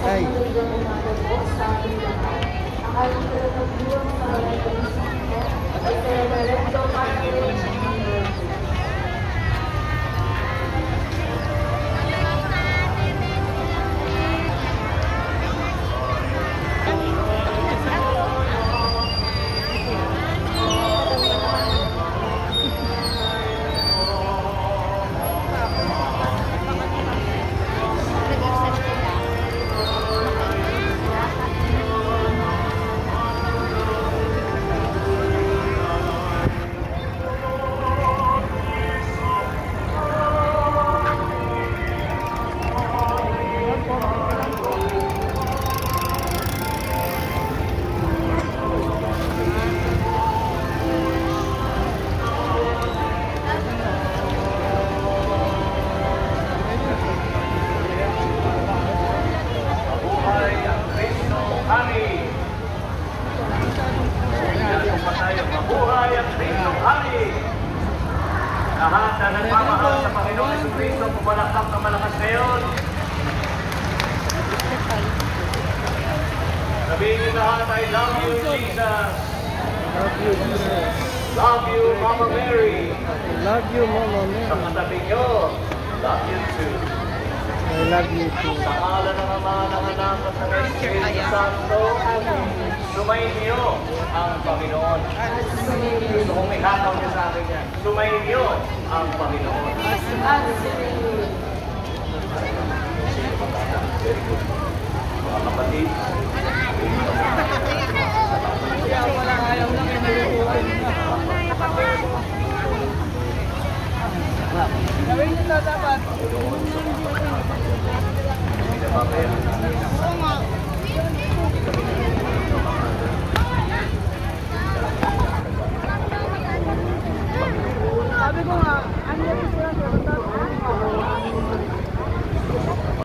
Ay. Lahat na nagmamahal sa Panginoong Jesucristo, pumalakpak na malakas ngayon. Sabihin niyo lahat, I love you, Jesus. Love you, Jesus. Love you, Mama Mary. Love you, Mama Mary. Sa katabi niyo, love you too. I love you too. Sa ngalan ng Ama, ng Anak, at ng Espiritu Santo, sumayin niyo ang Panginoon. Gusto kong ikataw niyo sa akin yan. Sumayin niyo ang Panginoon. Very good. Mga kapatid, Ayaw lang yung naluluhan na. Gawin nyo dapat. hindi na ba kaya? Oo nga.